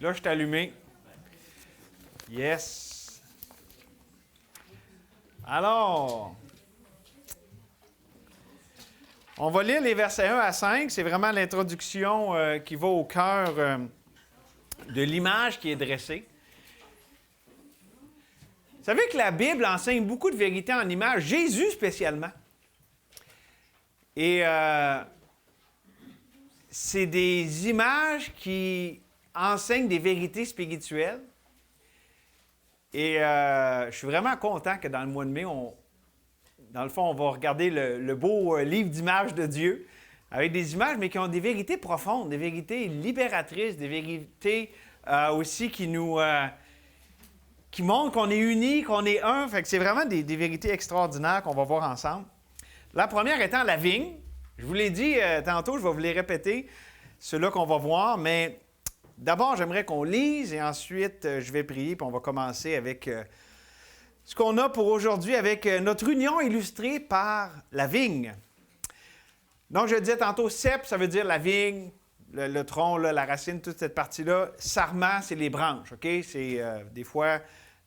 Là, je suis allumé. Yes. Alors, on va lire les versets 1 à 5. C'est vraiment l'introduction qui va au cœur de l'image qui est dressée. Vous savez que la Bible enseigne beaucoup de vérités en images, Jésus spécialement. Et c'est des images qui enseignent des vérités spirituelles. Et je suis vraiment content que dans le mois de mai, dans le fond, on va regarder le beau livre d'images de Dieu, avec des images, mais qui ont des vérités profondes, des vérités libératrices, des vérités aussi qui montrent qu'on est unis, qu'on est un. Fait que c'est vraiment des vérités extraordinaires qu'on va voir ensemble. La première étant la vigne. Je vous l'ai dit tantôt, je vais vous les répéter, ceux-là qu'on va voir, mais d'abord, j'aimerais qu'on lise et ensuite, je vais prier, puis on va commencer avec ce qu'on a pour aujourd'hui, avec notre union illustrée par la vigne. Donc, je disais tantôt, cep, ça veut dire la vigne, le tronc, là, la racine, toute cette partie-là. Sarment, c'est les branches, OK? C'est des fois,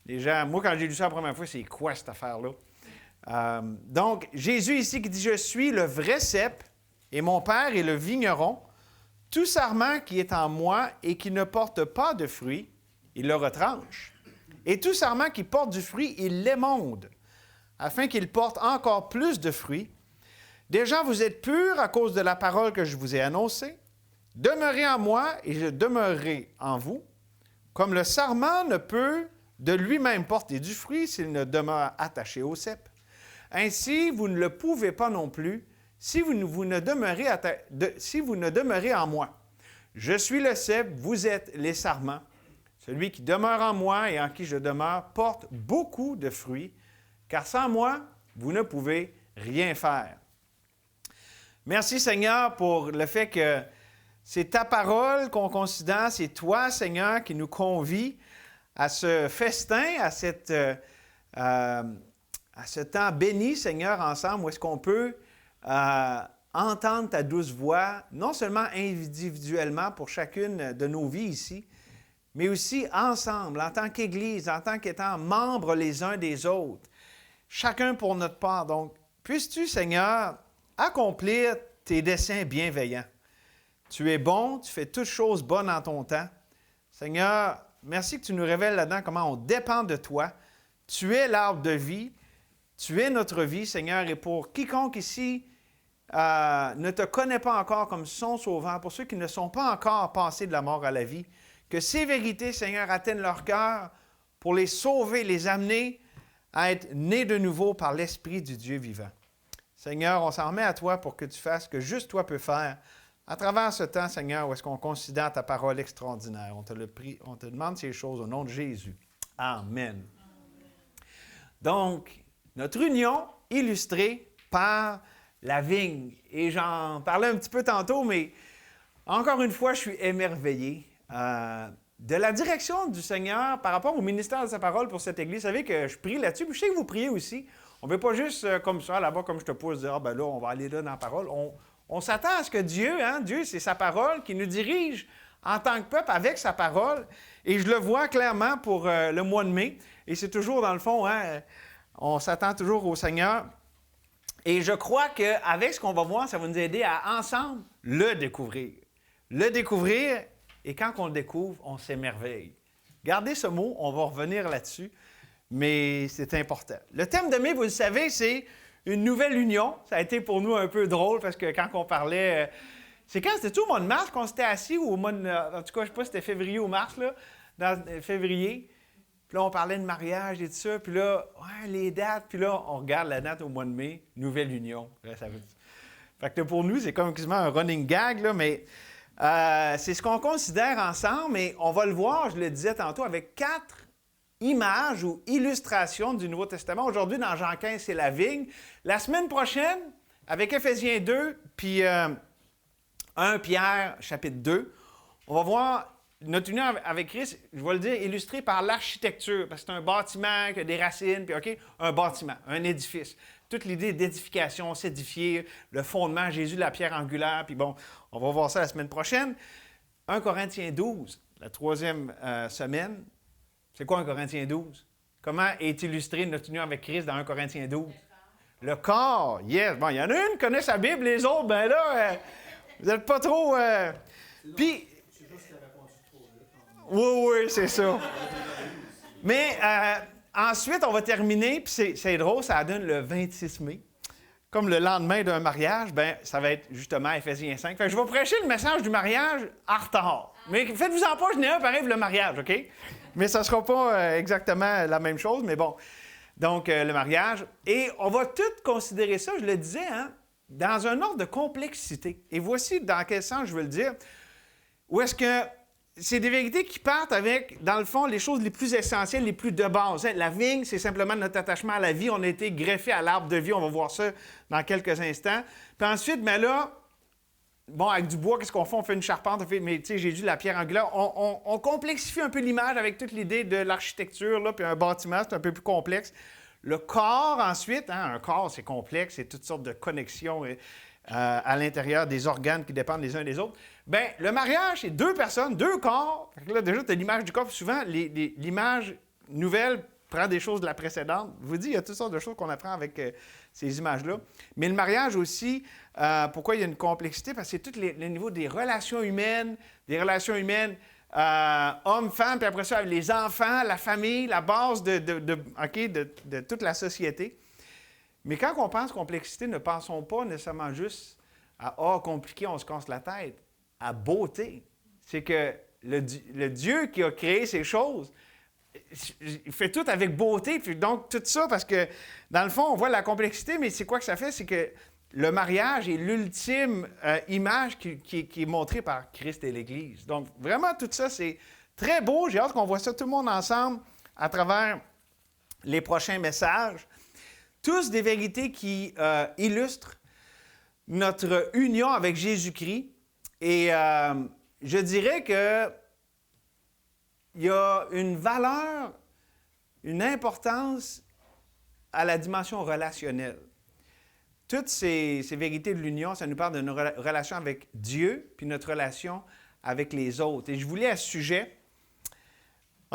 les gens... Moi, quand j'ai lu ça la première fois, c'est quoi cette affaire-là? Donc, Jésus ici qui dit « Je suis le vrai cep et mon Père est le vigneron. Tout sarment qui est en moi et qui ne porte pas de fruit, il le retranche. Et tout sarment qui porte du fruit, il l'émonde, afin qu'il porte encore plus de fruits. Déjà, vous êtes purs à cause de la parole que je vous ai annoncée. Demeurez en moi et je demeurerai en vous. Comme le sarment ne peut de lui-même porter du fruit s'il ne demeure attaché au cep. Ainsi, vous ne le pouvez pas non plus si vous ne demeurez en moi. Je suis le cep, vous êtes les sarments. Celui qui demeure en moi et en qui je demeure porte beaucoup de fruits, car sans moi, vous ne pouvez rien faire. Merci Seigneur pour le fait que c'est ta parole qu'on considère, c'est toi Seigneur qui nous convie à ce festin, à ce temps béni, Seigneur, ensemble, où est-ce qu'on peut entendre ta douce voix, non seulement individuellement pour chacune de nos vies ici, mais aussi ensemble, en tant qu'Église, en tant qu'étant membres les uns des autres, chacun pour notre part. Donc, puisses-tu, Seigneur, accomplir tes desseins bienveillants. Tu es bon, tu fais toutes choses bonnes en ton temps. Seigneur, merci que tu nous révèles là-dedans comment on dépend de toi. Tu es l'arbre de vie. Tu es notre vie, Seigneur, et pour quiconque ici ne te connaît pas encore comme son sauveur, pour ceux qui ne sont pas encore passés de la mort à la vie, que ces vérités, Seigneur, atteignent leur cœur pour les sauver, les amener à être nés de nouveau par l'Esprit du Dieu vivant. Seigneur, on s'en remet à toi pour que tu fasses ce que juste toi peux faire à travers ce temps, Seigneur, où est-ce qu'on considère ta parole extraordinaire. On te demande ces choses au nom de Jésus. Amen. Donc, notre union illustrée par la vigne. Et j'en parlais un petit peu tantôt, mais encore une fois, je suis émerveillé de la direction du Seigneur par rapport au ministère de sa parole pour cette Église. Vous savez que je prie là-dessus, puis je sais que vous priez aussi. On ne veut pas juste comme ça, là-bas, comme je te pose, dire, là, on va aller là dans la parole. On s'attend à ce que Dieu, Dieu, c'est sa parole qui nous dirige en tant que peuple avec sa parole. Et je le vois clairement pour le mois de mai. Et c'est toujours, dans le fond, on s'attend toujours au Seigneur. Et je crois qu'avec ce qu'on va voir, ça va nous aider à, ensemble, le découvrir. Le découvrir, et quand on le découvre, on s'émerveille. Gardez ce mot, on va revenir là-dessus, mais c'est important. Le thème de mai, vous le savez, c'est une nouvelle union. Ça a été pour nous un peu drôle, parce que quand on parlait... c'est quand? C'était-tu au mois de mars qu'on s'était assis, ou au mois de... En tout cas, je ne sais pas si c'était février ou mars, là, dans février. Puis là, on parlait de mariage et tout ça. Puis là, les dates. Puis là, on regarde la date au mois de mai, nouvelle union. Là, ça veut dire... Fait que pour nous, c'est comme quasiment un running gag, là, mais c'est ce qu'on considère ensemble. Mais on va le voir, je le disais tantôt, avec 4 images ou illustrations du Nouveau Testament. Aujourd'hui, dans Jean 15, c'est la vigne. La semaine prochaine, avec Éphésiens 2, puis 1 Pierre, chapitre 2, on va voir notre union avec Christ, je vais le dire, illustrée par l'architecture, parce que c'est un bâtiment qui a des racines, puis OK, un bâtiment, un édifice. Toute l'idée d'édification, s'édifier, le fondement, Jésus, la pierre angulaire, puis bon, on va voir ça la semaine prochaine. 1 Corinthiens 12, la troisième semaine. C'est quoi un Corinthiens 12? Comment est illustré notre union avec Christ dans 1 Corinthiens 12? Le corps, yes. Bon, il y en a une qui connaît sa Bible, les autres, ben là, vous n'êtes pas trop... Puis... Oui, c'est ça. Mais ensuite, on va terminer, puis c'est drôle, ça donne le 26 mai. Comme le lendemain d'un mariage, ben ça va être justement Éphésiens 5. Fait que je vais prêcher le message du mariage en retard. Mais faites-vous-en pas, je n'ai un pareil pour le mariage, OK? Mais ça ne sera pas exactement la même chose, mais bon. Donc, le mariage. Et on va tout considérer ça, je le disais, hein, dans un ordre de complexité. Et voici dans quel sens je veux le dire. Où est-ce que c'est des vérités qui partent avec, dans le fond, les choses les plus essentielles, les plus de base. La vigne, c'est simplement notre attachement à la vie. On a été greffé à l'arbre de vie. On va voir ça dans quelques instants. Puis ensuite, mais là, bon, avec du bois, qu'est-ce qu'on fait? On fait une charpente. Mais tu sais, Jésus, la pierre angulaire. On complexifie un peu l'image avec toute l'idée de l'architecture, là, puis un bâtiment, c'est un peu plus complexe. Le corps, ensuite, hein, un corps, c'est complexe. C'est toutes sortes de connexions à l'intérieur des organes qui dépendent les uns des autres. Bien, le mariage, c'est deux personnes, deux corps. Fait que là, déjà, tu as l'image du corps. Puis souvent, l'image nouvelle prend des choses de la précédente. Je vous dis, il y a toutes sortes de choses qu'on apprend avec ces images-là. Mais le mariage aussi, pourquoi il y a une complexité? Parce que c'est tout le niveau des relations humaines, hommes-femmes, puis après ça, avec les enfants, la famille, la base de toute la société. Mais quand on pense complexité, ne pensons pas nécessairement juste à « Ah, compliqué, on se casse la tête », à beauté. C'est que le Dieu qui a créé ces choses, il fait tout avec beauté. Puis donc, tout ça, parce que, dans le fond, on voit la complexité, mais c'est quoi que ça fait? C'est que le mariage est l'ultime image qui est montrée par Christ et l'Église. Donc, vraiment, tout ça, c'est très beau. J'ai hâte qu'on voit ça tout le monde ensemble à travers les prochains messages. Tous des vérités qui illustrent notre union avec Jésus-Christ. Et je dirais qu'il y a une valeur, une importance à la dimension relationnelle. Toutes ces vérités de l'union, ça nous parle de nos relations avec Dieu, puis notre relation avec les autres. Et je voulais à ce sujet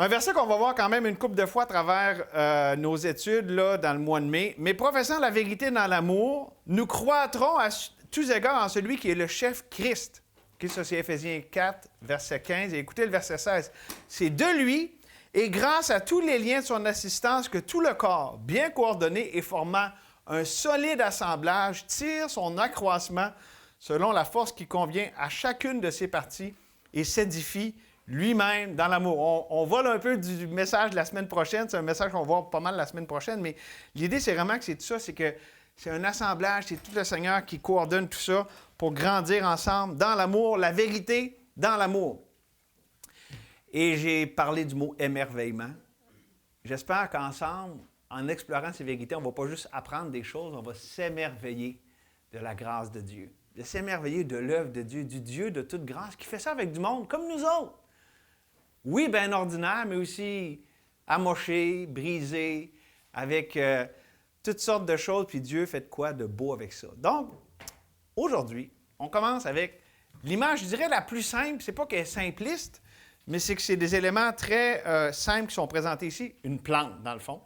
un verset qu'on va voir quand même une couple de fois à travers nos études là, dans le mois de mai. « Mais professant la vérité dans l'amour, nous croîtrons à tous égards en celui qui est le chef Christ. » Okay, ça, c'est Éphésiens 4, verset 15. Et écoutez le verset 16. « C'est de lui, et grâce à tous les liens de son assistance, que tout le corps, bien coordonné et formant un solide assemblage, tire son accroissement selon la force qui convient à chacune de ses parties et s'édifie lui-même dans l'amour. » On vole un peu du message de la semaine prochaine. C'est un message qu'on va voir pas mal la semaine prochaine, mais l'idée, c'est vraiment que c'est tout ça, c'est que c'est un assemblage, c'est tout le Seigneur qui coordonne tout ça pour grandir ensemble dans l'amour, la vérité dans l'amour. Et j'ai parlé du mot « émerveillement ». J'espère qu'ensemble, en explorant ces vérités, on ne va pas juste apprendre des choses, on va s'émerveiller de la grâce de Dieu, de s'émerveiller de l'œuvre de Dieu, du Dieu de toute grâce qui fait ça avec du monde comme nous autres. Oui, bien ordinaire, mais aussi amoché, brisé, avec toutes sortes de choses, puis Dieu fait de quoi de beau avec ça. Donc, aujourd'hui, on commence avec l'image, je dirais, la plus simple. C'est pas qu'elle est simpliste, mais c'est que c'est des éléments très simples qui sont présentés ici. Une plante, dans le fond.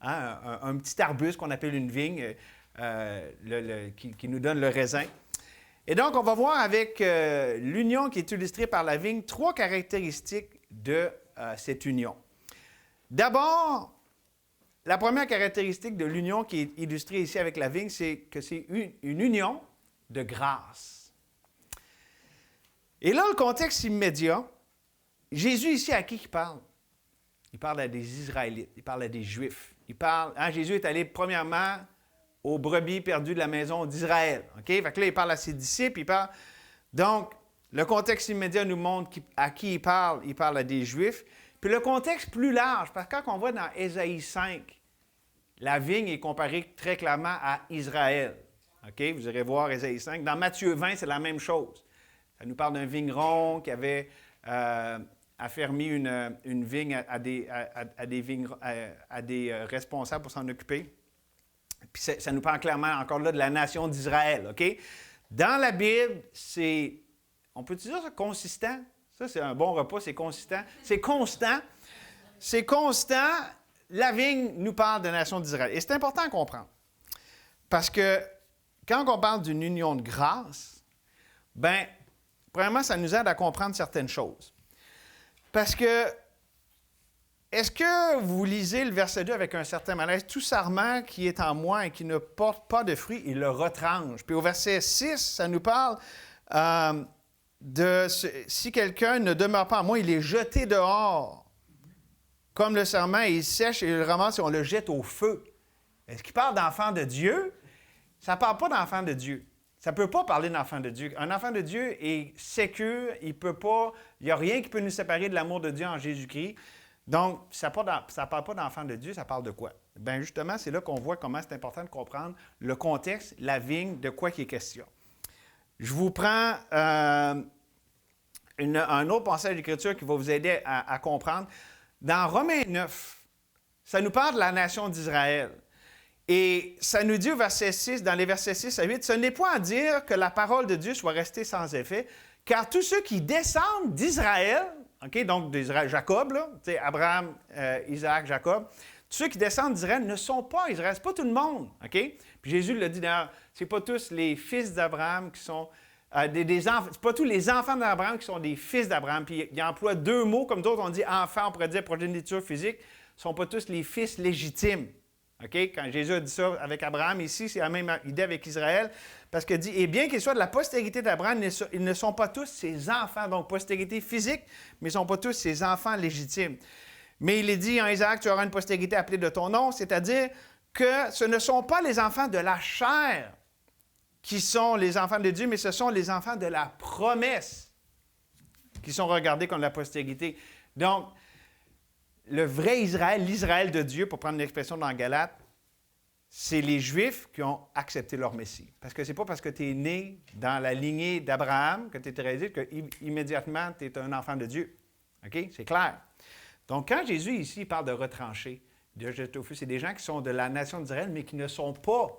Hein, un petit arbuste qu'on appelle une vigne, qui nous donne le raisin. Et donc, on va voir avec l'union qui est illustrée par la vigne, 3 caractéristiques de cette union. D'abord, la première caractéristique de l'union qui est illustrée ici avec la vigne, c'est que c'est une union de grâce. Et là, le contexte immédiat, Jésus ici, à qui il parle? Il parle à des Israélites, il parle à des Juifs. Jésus est allé premièrement aux brebis perdues de la maison d'Israël. Okay? Fait que là, il parle à ses disciples, Donc, le contexte immédiat nous montre à qui il parle à des Juifs. Puis le contexte plus large, parce que quand on va dans Ésaïe 5, la vigne est comparée très clairement à Israël. Okay? Vous irez voir Ésaïe 5. Dans Matthieu 20, c'est la même chose. Ça nous parle d'un vigneron qui avait affermi une vigne à des responsables pour s'en occuper. Puis ça nous parle clairement encore là de la nation d'Israël. Okay? Dans la Bible, on peut dire ça consistant. Ça, c'est un bon repas, c'est consistant. C'est constant. C'est constant. La vigne nous parle de la nation d'Israël. Et c'est important à comprendre. Parce que quand on parle d'une union de grâce, bien, premièrement, ça nous aide à comprendre certaines choses. Parce que, est-ce que vous lisez le verset 2 avec un certain malaise? Tout sarment qui est en moi et qui ne porte pas de fruits, il le retranche. Puis au verset 6, ça nous parle si quelqu'un ne demeure pas en moi, il est jeté dehors. Comme le sarment, il sèche et il le ramasse et on le jette au feu. Est-ce qu'il parle d'enfant de Dieu? Ça ne parle pas d'enfant de Dieu. Ça ne peut pas parler d'enfant de Dieu. Un enfant de Dieu est sécure, il n'y a rien qui peut nous séparer de l'amour de Dieu en Jésus-Christ. Donc, ça ne parle pas d'enfant de Dieu, ça parle de quoi? Bien, justement, c'est là qu'on voit comment c'est important de comprendre le contexte, la vigne, de quoi il est question. Je vous prends un autre passage d'Écriture qui va vous aider à comprendre. Dans Romains 9, ça nous parle de la nation d'Israël. Et ça nous dit au verset 6, dans les versets 6 à 8, « Ce n'est point à dire que la parole de Dieu soit restée sans effet, car tous ceux qui descendent d'Israël, okay, donc d'Israël, Jacob, là, Abraham, Isaac, Jacob, tous ceux qui descendent d'Israël ne sont pas Israël, ce n'est pas tout le monde. Okay? Puis Jésus l'a dit d'ailleurs, ce n'est pas tous les fils d'Abraham qui sont des enfants, c'est pas tous les enfants d'Abraham qui sont des fils d'Abraham. Puis il emploie deux mots, comme d'autres on dit enfants, on pourrait dire progéniture physique, ne sont pas tous les fils légitimes. Okay? Quand Jésus a dit ça avec Abraham, ici, c'est la même idée avec Israël, parce qu'il dit, et bien qu'ils soient de la postérité d'Abraham, ils ne sont pas tous ses enfants, donc postérité physique, mais ils ne sont pas tous ses enfants légitimes. Mais il est dit en Isaac, tu auras une postérité appelée de ton nom, c'est-à-dire que ce ne sont pas les enfants de la chair qui sont les enfants de Dieu, mais ce sont les enfants de la promesse qui sont regardés comme la postérité. Donc, le vrai Israël, l'Israël de Dieu, pour prendre l'expression dans Galates, c'est les Juifs qui ont accepté leur Messie. Parce que ce n'est pas parce que tu es né dans la lignée d'Abraham, que tu es hérédité, qu'immédiatement tu es un enfant de Dieu. OK? C'est clair. Donc, quand Jésus, ici, parle de retrancher, de jeter au feu, c'est des gens qui sont de la nation d'Israël, mais qui ne sont pas,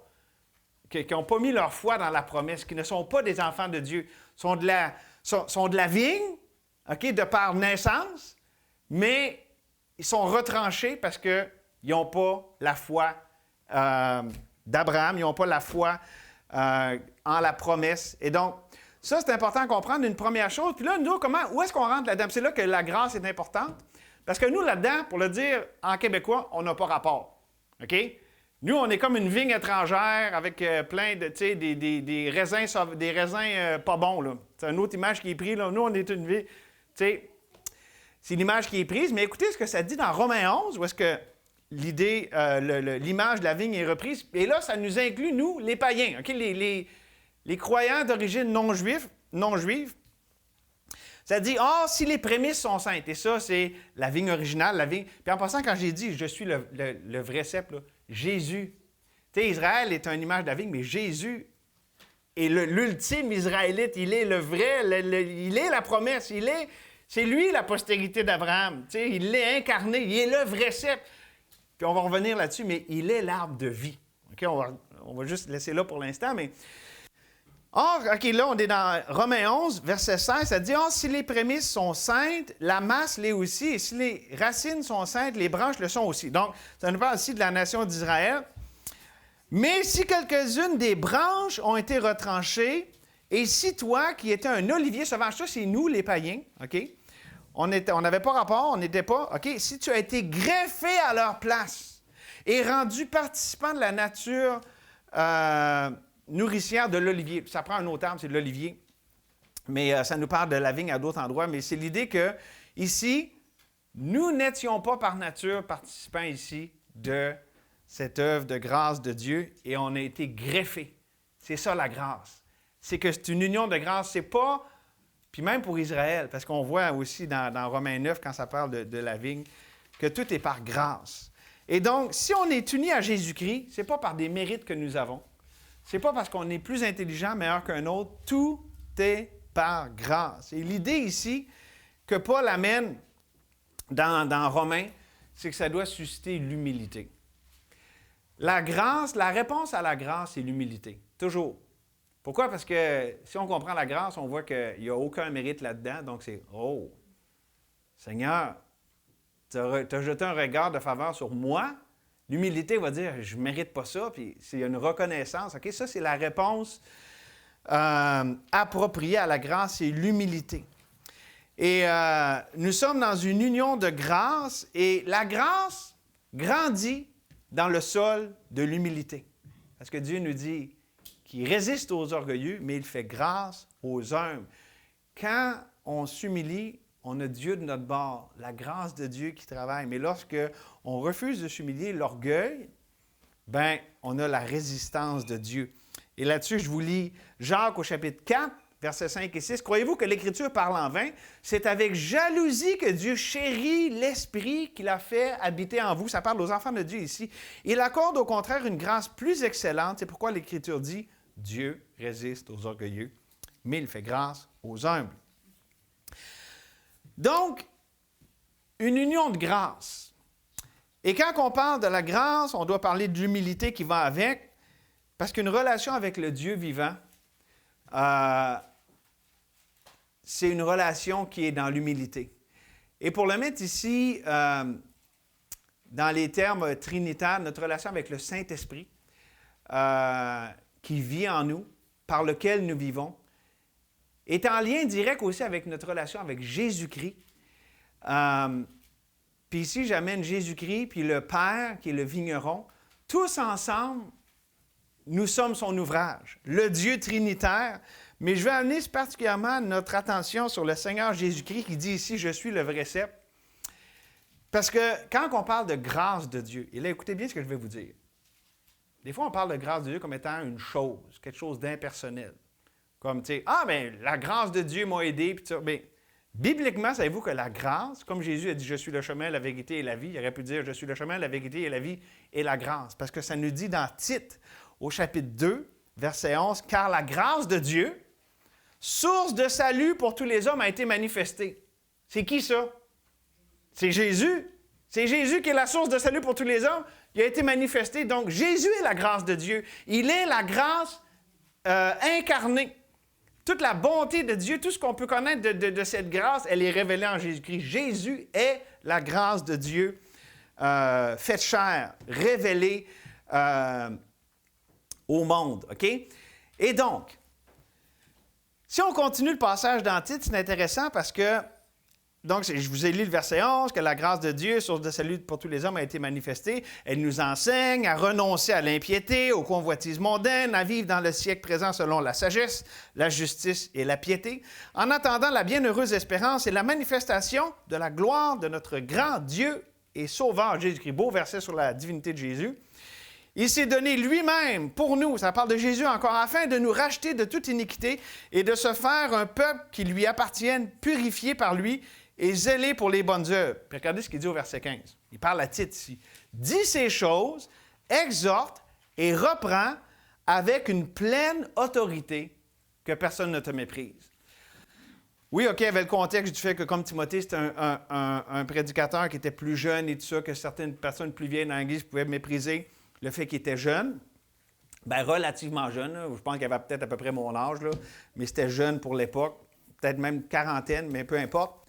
qui n'ont pas mis leur foi dans la promesse, qui ne sont pas des enfants de Dieu, sont de la vigne, OK, de par naissance, mais ils sont retranchés parce qu'ils n'ont pas la foi d'Abraham, ils n'ont pas la foi en la promesse. Et donc, ça, c'est important à comprendre, une première chose. Puis là, nous, où est-ce qu'on rentre là-dedans? C'est là que la grâce est importante. Parce que nous, là-dedans, pour le dire en québécois, on n'a pas rapport. OK? Nous, on est comme une vigne étrangère avec plein de, tu sais, des raisins pas bons, là. C'est une autre image qui est prise, là. Nous, on est une vigne, tu sais, c'est l'image qui est prise. Mais écoutez ce que ça dit dans Romains 11, où est-ce que l'idée, l'image de la vigne est reprise. Et là, ça nous inclut, nous, les païens, OK? Les croyants d'origine non juive. Ça dit, si les prémices sont saintes, et ça, c'est la vigne originale, la vigne. Puis en passant, quand j'ai dit, je suis le vrai cep, là, Jésus. Tu sais, Israël est une image de la vigne, mais Jésus est l'ultime Israélite. Il est le vrai, il est la promesse. C'est lui la postérité d'Abraham. Tu sais, il l'est incarné, il est le vrai cep. Puis on va revenir là-dessus, mais il est l'arbre de vie. OK, on va juste laisser là pour l'instant, mais... Or, OK, là, on est dans Romains 11, verset 16, ça dit, « si les prémices sont saintes, la masse l'est aussi, et si les racines sont saintes, les branches le sont aussi. » Donc, ça nous parle aussi de la nation d'Israël. « Mais si quelques-unes des branches ont été retranchées, et si toi, qui étais un olivier sauvage, ça, c'est nous, les païens, OK? On n'avait pas rapport, on n'était pas, OK? Si tu as été greffé à leur place et rendu participant de la nature nourricière de l'olivier. Ça prend un autre terme, c'est de l'olivier. Mais ça nous parle de la vigne à d'autres endroits. Mais c'est l'idée que, ici, nous n'étions pas par nature participants ici de cette œuvre de grâce de Dieu et on a été greffés. C'est ça la grâce. C'est que c'est une union de grâce. C'est pas, puis même pour Israël, parce qu'on voit aussi dans Romains 9, quand ça parle de la vigne, que tout est par grâce. Et donc, si on est unis à Jésus-Christ, ce n'est pas par des mérites que nous avons. Ce n'est pas parce qu'on est plus intelligent, meilleur qu'un autre. Tout est par grâce. Et l'idée ici que Paul amène dans Romains, c'est que ça doit susciter l'humilité. La grâce, la réponse à la grâce, c'est l'humilité. Toujours. Pourquoi? Parce que si on comprend la grâce, on voit qu'il n'y a aucun mérite là-dedans. Donc, c'est « Oh, Seigneur, tu as jeté un regard de faveur sur moi. » L'humilité va dire « Je ne mérite pas ça. » Puis s'il y a une reconnaissance, OK, ça, c'est la réponse appropriée à la grâce, c'est l'humilité. Et nous sommes dans une union de grâce et la grâce grandit dans le sol de l'humilité. Parce que Dieu nous dit qu'il résiste aux orgueilleux, mais il fait grâce aux humbles. Quand on s'humilie, on a Dieu de notre bord, la grâce de Dieu qui travaille. Mais lorsque on refuse de s'humilier, l'orgueil, bien, on a la résistance de Dieu. Et là-dessus, je vous lis Jacques au chapitre 4, versets 5 et 6. « Croyez-vous que l'Écriture parle en vain? C'est avec jalousie que Dieu chérit l'Esprit qu'il a fait habiter en vous. » Ça parle aux enfants de Dieu ici. « Il accorde au contraire une grâce plus excellente. » C'est pourquoi l'Écriture dit « Dieu résiste aux orgueilleux, mais il fait grâce aux humbles. » Donc, une union de grâce. Et quand on parle de la grâce, on doit parler de l'humilité qui va avec, parce qu'une relation avec le Dieu vivant, c'est une relation qui est dans l'humilité. Et pour le mettre ici, dans les termes trinitaires, notre relation avec le Saint-Esprit, qui vit en nous, par lequel nous vivons, est en lien direct aussi avec notre relation avec Jésus-Christ. Puis ici, j'amène Jésus-Christ, puis le Père, qui est le vigneron. Tous ensemble, nous sommes son ouvrage, le Dieu trinitaire. Mais je vais amener particulièrement notre attention sur le Seigneur Jésus-Christ qui dit ici « Je suis le vrai cep ». Parce que quand on parle de grâce de Dieu, et là, écoutez bien ce que je vais vous dire. Des fois, on parle de grâce de Dieu comme étant une chose, quelque chose d'impersonnel. Comme, tu sais, « Ah, bien, la grâce de Dieu m'a aidé. » Puis ça. Bien, bibliquement, savez-vous que la grâce, comme Jésus a dit « Je suis le chemin, la vérité et la vie », il aurait pu dire « Je suis le chemin, la vérité et la vie et la grâce ». Parce que ça nous dit dans Tite, au chapitre 2, verset 11, « Car la grâce de Dieu, source de salut pour tous les hommes, a été manifestée. » C'est qui ça? C'est Jésus. C'est Jésus qui est la source de salut pour tous les hommes. Il a été manifesté. Donc, Jésus est la grâce de Dieu. Il est la grâce incarnée. Toute la bonté de Dieu, tout ce qu'on peut connaître de cette grâce, elle est révélée en Jésus-Christ. Jésus est la grâce de Dieu faite chair, révélée au monde. OK? Et donc, si on continue le passage dans Tite, c'est intéressant parce que, donc, je vous ai lu le verset 11, que la grâce de Dieu, source de salut pour tous les hommes, a été manifestée. Elle nous enseigne à renoncer à l'impiété, aux convoitises mondaines, à vivre dans le siècle présent selon la sagesse, la justice et la piété, en attendant la bienheureuse espérance et la manifestation de la gloire de notre grand Dieu et Sauveur Jésus-Christ. Beau verset sur la divinité de Jésus. Il s'est donné lui-même pour nous, ça parle de Jésus encore, afin de nous racheter de toute iniquité et de se faire un peuple qui lui appartienne, purifié par lui et zélé pour les bonnes œuvres. Puis regardez ce qu'il dit au verset 15. Il parle à Tite ici. « Dis ces choses, exhorte et reprend avec une pleine autorité que personne ne te méprise. » Oui, OK, il y avait le contexte du fait que, comme Timothée, c'était un prédicateur qui était plus jeune et tout ça, que certaines personnes plus vieilles dans l'Église pouvaient mépriser le fait qu'il était jeune. Bien, relativement jeune. Là. Je pense qu'il avait peut-être à peu près mon âge, là, mais c'était jeune pour l'époque. Peut-être même quarantaine, mais peu importe.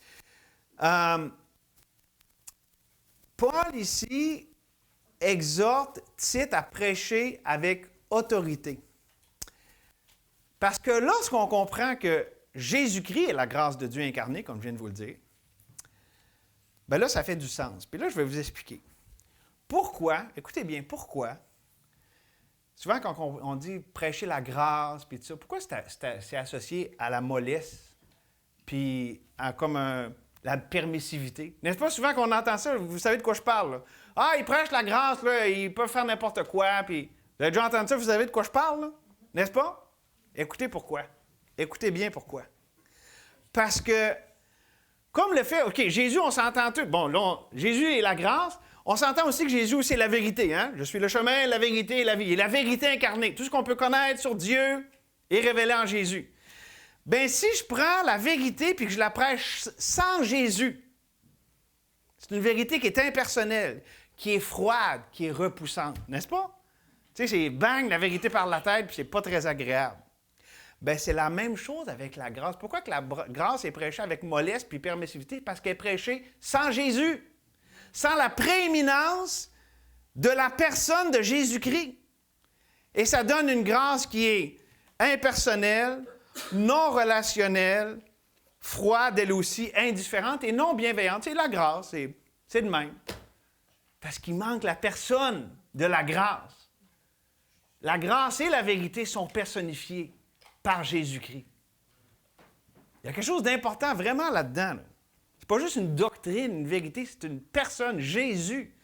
Paul, ici, exhorte Tite à prêcher avec autorité. Parce que lorsqu'on comprend que Jésus-Christ est la grâce de Dieu incarnée, comme je viens de vous le dire, bien là, ça fait du sens. Puis là, je vais vous expliquer. Pourquoi, écoutez bien, pourquoi, souvent quand on dit prêcher la grâce, puis tout ça, pourquoi c'est associé à la mollesse, puis comme la permissivité? N'est-ce pas souvent qu'on entend ça? Vous savez de quoi je parle, là? Ah, ils prêchent la grâce, là, ils peuvent faire n'importe quoi, puis vous avez déjà entendu ça, vous savez de quoi je parle, là? N'est-ce pas? Écoutez pourquoi. Écoutez bien pourquoi. Parce que, comme le fait, OK, Jésus, on s'entend tout. Bon, là, Jésus est la grâce. On s'entend aussi que Jésus, c'est la vérité. Hein? Je suis le chemin, la vérité et la vie. Et la vérité incarnée. Tout ce qu'on peut connaître sur Dieu est révélé en Jésus. Bien, si je prends la vérité puis que je la prêche sans Jésus, c'est une vérité qui est impersonnelle, qui est froide, qui est repoussante. N'est-ce pas? Tu sais, c'est bang, la vérité par la tête, puis c'est pas très agréable. Bien, c'est la même chose avec la grâce. Pourquoi que la grâce est prêchée avec mollesse puis permissivité? Parce qu'elle est prêchée sans Jésus, sans la prééminence de la personne de Jésus-Christ. Et ça donne une grâce qui est impersonnelle, non relationnelle, froide, elle aussi, indifférente et non bienveillante. C'est la grâce, c'est de même. Parce qu'il manque la personne de la grâce. La grâce et la vérité sont personnifiées par Jésus-Christ. Il y a quelque chose d'important vraiment là-dedans. Là. Ce n'est pas juste une doctrine, une vérité, c'est une personne, Jésus,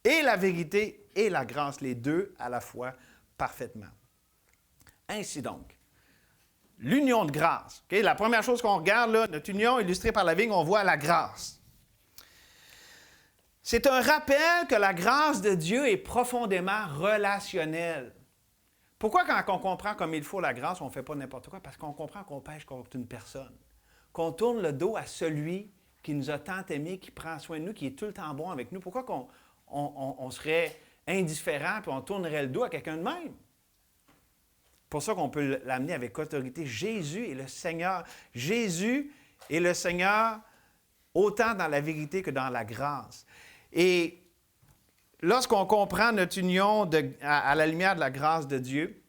et la vérité et la grâce, les deux à la fois, parfaitement. Ainsi donc, l'union de grâce. Okay? La première chose qu'on regarde, là, notre union illustrée par la vigne, on voit la grâce. C'est un rappel que la grâce de Dieu est profondément relationnelle. Pourquoi quand on comprend comme il faut la grâce, on ne fait pas n'importe quoi? Parce qu'on comprend qu'on pêche contre une personne, qu'on tourne le dos à celui qui nous a tant aimés, qui prend soin de nous, qui est tout le temps bon avec nous. Pourquoi qu'on serait indifférent et on tournerait le dos à quelqu'un de même? C'est pour ça qu'on peut l'amener avec autorité. Jésus est le Seigneur. Jésus est le Seigneur autant dans la vérité que dans la grâce. Et lorsqu'on comprend notre union à la lumière de la grâce de Dieu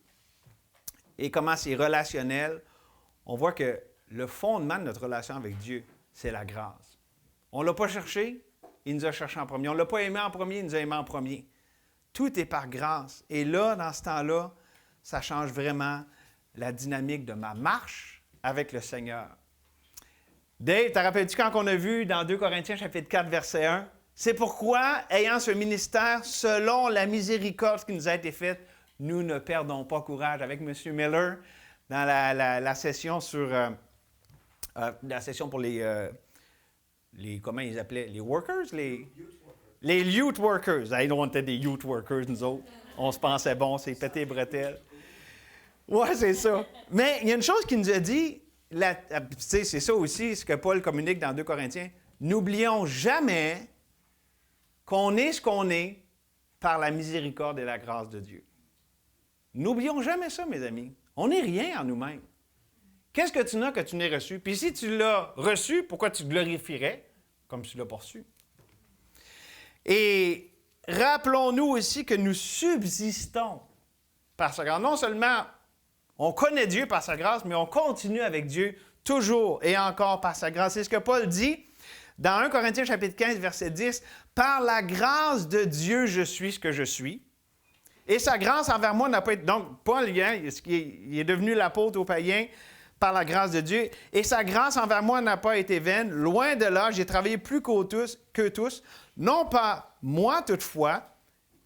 et comment c'est relationnel, on voit que le fondement de notre relation avec Dieu, c'est la grâce. On ne l'a pas cherché, il nous a cherché en premier. On ne l'a pas aimé en premier, il nous a aimé en premier. Tout est par grâce. Et là, dans ce temps-là, ça change vraiment la dynamique de ma marche avec le Seigneur. Dave, te rappelles-tu quand on a vu dans 2 Corinthiens chapitre 4, verset 1? C'est pourquoi, ayant ce ministère, selon la miséricorde qui nous a été faite, nous ne perdons pas courage. Avec M. Miller, dans la session sur la session pour les comment ils appelaient, les workers? Les youth workers. Hey, on était des youth workers, nous autres. On se pensait bon, c'est pété bretelles. Oui, c'est ça. Mais il y a une chose qu'il nous a dit, c'est ça aussi, ce que Paul communique dans 2 Corinthiens. N'oublions jamais qu'on est ce qu'on est par la miséricorde et la grâce de Dieu. N'oublions jamais ça, mes amis. On n'est rien en nous-mêmes. Qu'est-ce que tu n'as que tu n'aies reçu? Puis si tu l'as reçu, pourquoi tu glorifierais comme tu ne l'as pas reçu? Et rappelons-nous aussi que nous subsistons par sa grâce. Non seulement on connaît Dieu par sa grâce, mais on continue avec Dieu toujours et encore par sa grâce. C'est ce que Paul dit dans 1 Corinthiens chapitre 15, verset 10. « Par la grâce de Dieu, je suis ce que je suis. Et sa grâce envers moi n'a pas été... » Donc, Paul, il est devenu l'apôtre aux païens par la grâce de Dieu. « Et sa grâce envers moi n'a pas été vaine. Loin de là, j'ai travaillé plus qu'eux tous. Non pas moi toutefois,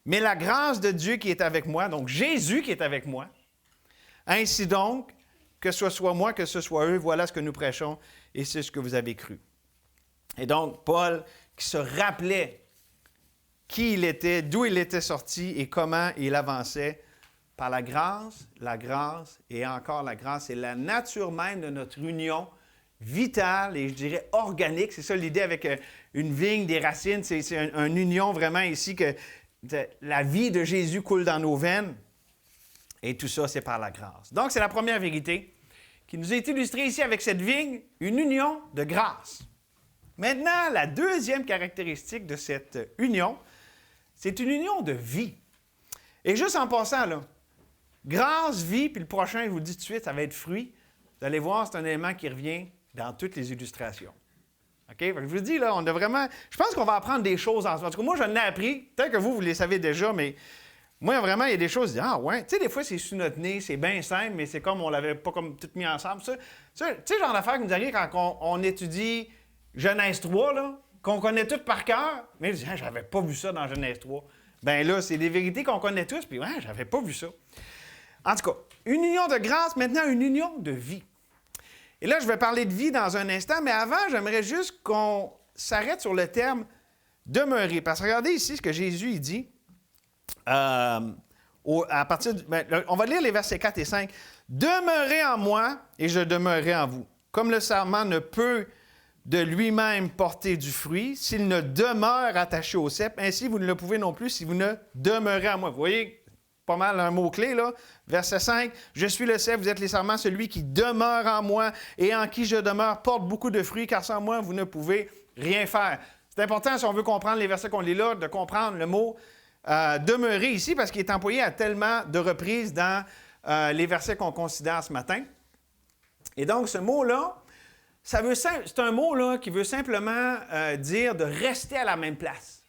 mais la grâce de Dieu qui est avec moi. » Donc, Jésus qui est avec moi. « Ainsi donc, que ce soit moi, que ce soit eux, voilà ce que nous prêchons et c'est ce que vous avez cru. » Et donc, Paul qui se rappelait qui il était, d'où il était sorti et comment il avançait par la grâce et encore la grâce. C'est la nature même de notre union vitale et je dirais organique. C'est ça l'idée avec une vigne, des racines. C'est une union vraiment ici que la vie de Jésus coule dans nos veines. Et tout ça, c'est par la grâce. Donc, c'est la première vérité qui nous est illustrée ici avec cette vigne, une union de grâce. Maintenant, la deuxième caractéristique de cette union, c'est une union de vie. Et juste en passant, là, grâce, vie, puis le prochain, je vous le dis tout de suite, ça va être fruit. Vous allez voir, c'est un élément qui revient dans toutes les illustrations. OK? Je vous dis, là, on a vraiment... Je pense qu'on va apprendre des choses en ce moment. En tout cas, moi, j'en ai appris. Peut-être que vous les savez déjà, mais moi, vraiment, il y a des choses, je dis, ah ouais. Tu sais, des fois, c'est sous notre nez, c'est bien simple, mais c'est comme on l'avait pas comme tout mis ensemble. Tu sais, genre d'affaire qui nous arrive quand on étudie Genèse 3, là, qu'on connaît tout par cœur, mais je dis, ah, j'avais pas vu ça dans Genèse 3. Bien là, c'est des vérités qu'on connaît tous, puis ouais, j'avais pas vu ça. En tout cas, une union de grâce, maintenant une union de vie. Et là, je vais parler de vie dans un instant, mais avant, j'aimerais juste qu'on s'arrête sur le terme « demeurer ». Parce que regardez ici ce que Jésus il dit. À partir on va lire les versets 4 et 5. « Demeurez en moi et je demeurerai en vous. Comme le sarment ne peut de lui-même porter du fruit, s'il ne demeure attaché au cep, ainsi vous ne le pouvez non plus si vous ne demeurez en moi. » Vous voyez, pas mal un mot-clé, là. Verset 5, « Je suis le cep, vous êtes les sarments, celui qui demeure en moi et en qui je demeure porte beaucoup de fruits, car sans moi, vous ne pouvez rien faire. » C'est important, si on veut comprendre les versets qu'on lit là, de comprendre le mot « demeurer » ici, parce qu'il est employé à tellement de reprises dans les versets qu'on considère ce matin. Et donc, ce mot-là, c'est un mot là, qui veut simplement dire de rester à la même place.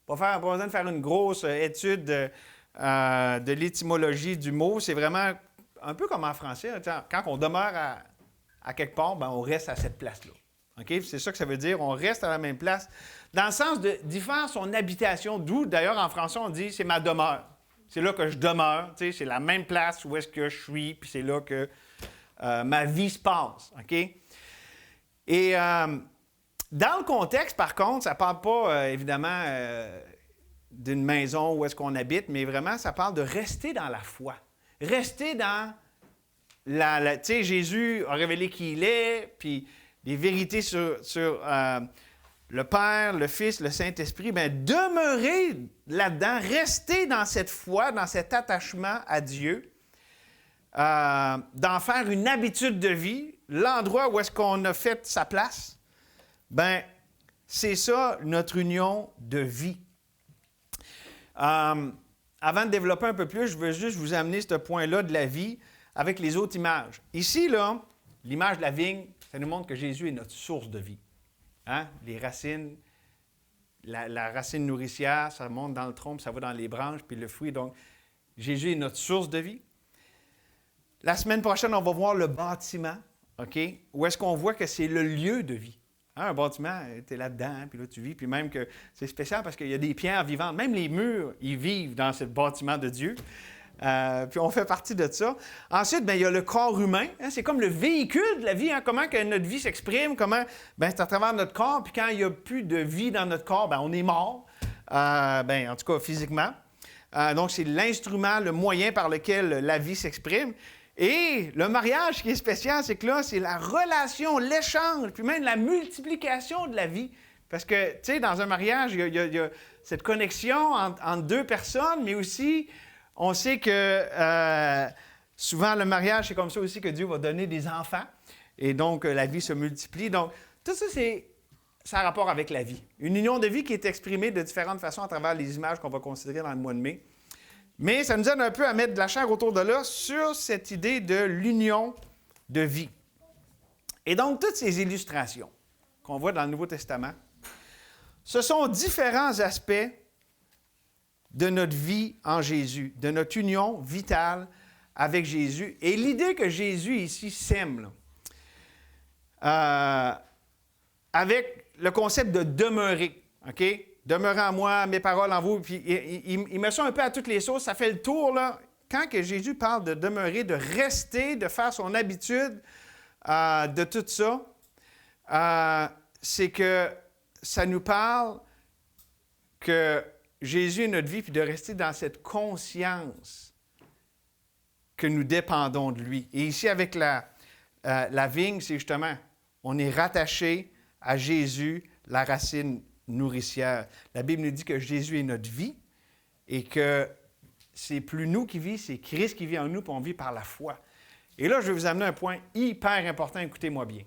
Pas besoin de faire une grosse étude de l'étymologie du mot. C'est vraiment un peu comme en français. Quand on demeure à quelque part, ben, on reste à cette place-là. Okay? C'est ça que ça veut dire. On reste à la même place. Dans le sens d'y faire son habitation, d'où, d'ailleurs, en français, on dit « c'est ma demeure ». C'est là que je demeure. C'est la même place où est-ce que je suis, puis c'est là que ma vie se passe. Okay? Et dans le contexte, par contre, ça ne parle pas, évidemment, d'une maison où est-ce qu'on habite, mais vraiment, ça parle de rester dans la foi. Rester dans tu sais, Jésus a révélé qui il est, puis des vérités sur le Père, le Fils, le Saint-Esprit. Bien, demeurer là-dedans, rester dans cette foi, dans cet attachement à Dieu, d'en faire une habitude de vie, l'endroit où est-ce qu'on a fait sa place, bien, c'est ça notre union de vie. Avant de développer un peu plus, je veux juste vous amener ce point-là de la vie avec les autres images. Ici, là, l'image de la vigne, ça nous montre que Jésus est notre source de vie. Hein? Les racines, la racine nourricière, ça monte dans le tronc, puis ça va dans les branches, puis le fruit. Donc, Jésus est notre source de vie. La semaine prochaine, on va voir le bâtiment, OK? Où est-ce qu'on voit que c'est le lieu de vie. Hein, un bâtiment, tu es là-dedans, hein, puis là, tu vis. Puis même que c'est spécial parce qu'il y a des pierres vivantes. Même les murs, ils vivent dans ce bâtiment de Dieu. Puis on fait partie de ça. Ensuite, bien, il y a le corps humain. Hein, c'est comme le véhicule de la vie. Hein, comment que notre vie s'exprime, comment... Bien, c'est à travers notre corps. Puis quand il n'y a plus de vie dans notre corps, bien, on est mort. Bien, en tout cas, physiquement. Donc, c'est l'instrument, le moyen par lequel la vie s'exprime. Et le mariage, ce qui est spécial, c'est que là, c'est la relation, l'échange, puis même la multiplication de la vie. Parce que, tu sais, dans un mariage, il y a cette connexion entre deux personnes, mais aussi, on sait que souvent, le mariage, c'est comme ça aussi que Dieu va donner des enfants. Et donc, la vie se multiplie. Donc, tout ça, ça a rapport avec la vie. Une union de vie qui est exprimée de différentes façons à travers les images qu'on va considérer dans le mois de mai. Mais ça nous aide un peu à mettre de la chair autour de là sur cette idée de l'union de vie. Et donc, toutes ces illustrations qu'on voit dans le Nouveau Testament, ce sont différents aspects de notre vie en Jésus, de notre union vitale avec Jésus. Et l'idée que Jésus ici sème, avec le concept de demeurer, OK? Demeurez en moi, mes paroles en vous. Puis il met ça un peu à toutes les sauces. Ça fait le tour, là. Quand que Jésus parle de demeurer, de rester, de faire son habitude de tout ça, c'est que ça nous parle que Jésus est notre vie, puis de rester dans cette conscience que nous dépendons de lui. Et ici, avec la vigne, c'est justement, on est rattaché à Jésus, la racine nourricière. La Bible nous dit que Jésus est notre vie et que c'est plus nous qui vivons, c'est Christ qui vit en nous, puis on vit par la foi. Et là, je vais vous amener un point hyper important, écoutez-moi bien.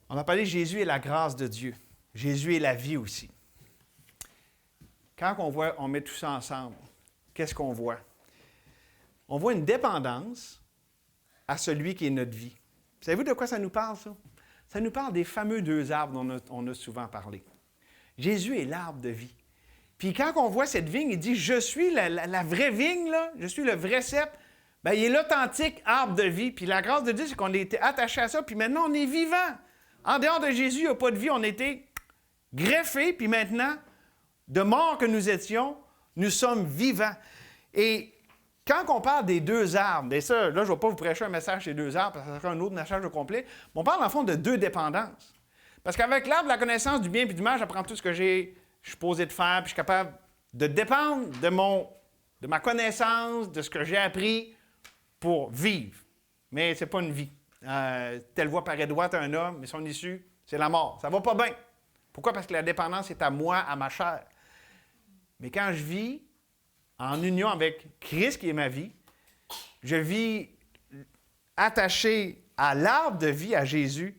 On a parlé de Jésus et la grâce de Dieu. Jésus est la vie aussi. Quand on met tout ça ensemble, qu'est-ce qu'on voit? On voit une dépendance à celui qui est notre vie. Savez-vous de quoi ça nous parle, ça? Ça nous parle des fameux deux arbres dont on a souvent parlé. Jésus est l'arbre de vie. Puis quand on voit cette vigne, il dit « Je suis la vraie vigne, là, je suis le vrai cep. » Bien, il est l'authentique arbre de vie. Puis la grâce de Dieu, c'est qu'on a été attaché à ça, puis maintenant, on est vivant. En dehors de Jésus, il n'y a pas de vie. On a été greffés, puis maintenant, de mort que nous étions, nous sommes vivants. Et quand on parle des deux arbres, et ça, là, je ne vais pas vous prêcher un message sur les deux arbres, parce que ça sera un autre message au complet, mais on parle en fond de deux dépendances. Parce qu'avec l'arbre de la connaissance du bien et du mal, j'apprends tout ce que je suis supposé de faire, puis je suis capable de dépendre de ma connaissance, de ce que j'ai appris pour vivre. Mais ce n'est pas une vie. Telle voie paraît droite à un homme, mais son issue, c'est la mort. Ça ne va pas bien. Pourquoi? Parce que la dépendance est à moi, à ma chair. Mais quand je vis en union avec Christ qui est ma vie. Je vis attaché à l'arbre de vie, à Jésus.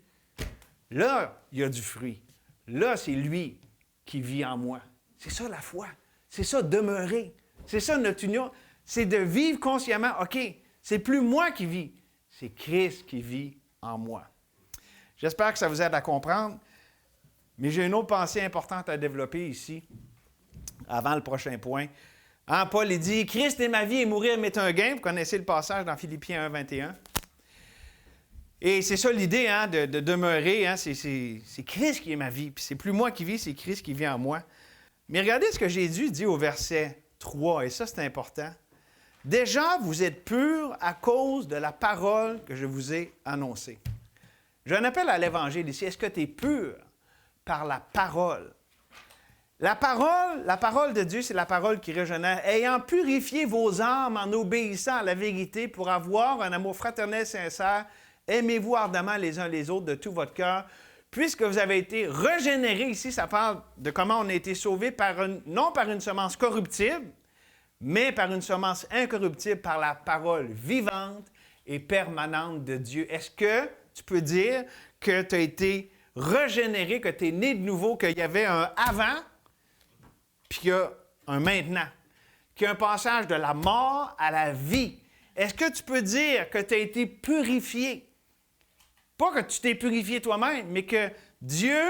Là, il y a du fruit. Là, c'est lui qui vit en moi. C'est ça la foi. C'est ça demeurer. C'est ça notre union. C'est de vivre consciemment. OK, c'est plus moi qui vis, c'est Christ qui vit en moi. J'espère que ça vous aide à comprendre. Mais j'ai une autre pensée importante à développer ici, avant le prochain point. Paul, il dit, « Christ est ma vie et mourir m'est un gain. » Vous connaissez le passage dans Philippiens 1, 21. Et c'est ça l'idée de demeurer. C'est Christ qui est ma vie. Puis c'est plus moi qui vis, c'est Christ qui vit en moi. Mais regardez ce que Jésus dit au verset 3, et ça c'est important. « Déjà, vous êtes purs à cause de la parole que je vous ai annoncée. » J'ai un appel à l'Évangile ici. Est-ce que tu es pur par la parole? La parole de Dieu, c'est la parole qui régénère. Ayant purifié vos âmes en obéissant à la vérité pour avoir un amour fraternel sincère, aimez-vous ardemment les uns les autres de tout votre cœur, puisque vous avez été régénérés. Ici, ça parle de comment on a été sauvés non par une semence corruptible, mais par une semence incorruptible, par la parole vivante et permanente de Dieu. Est-ce que tu peux dire que tu as été régénéré, que tu es né de nouveau, qu'il y avait un avant, puis qu'il y a un maintenant, qu'il y a un passage de la mort à la vie? Est-ce que tu peux dire que tu as été purifié? Pas que tu t'es purifié toi-même, mais que Dieu,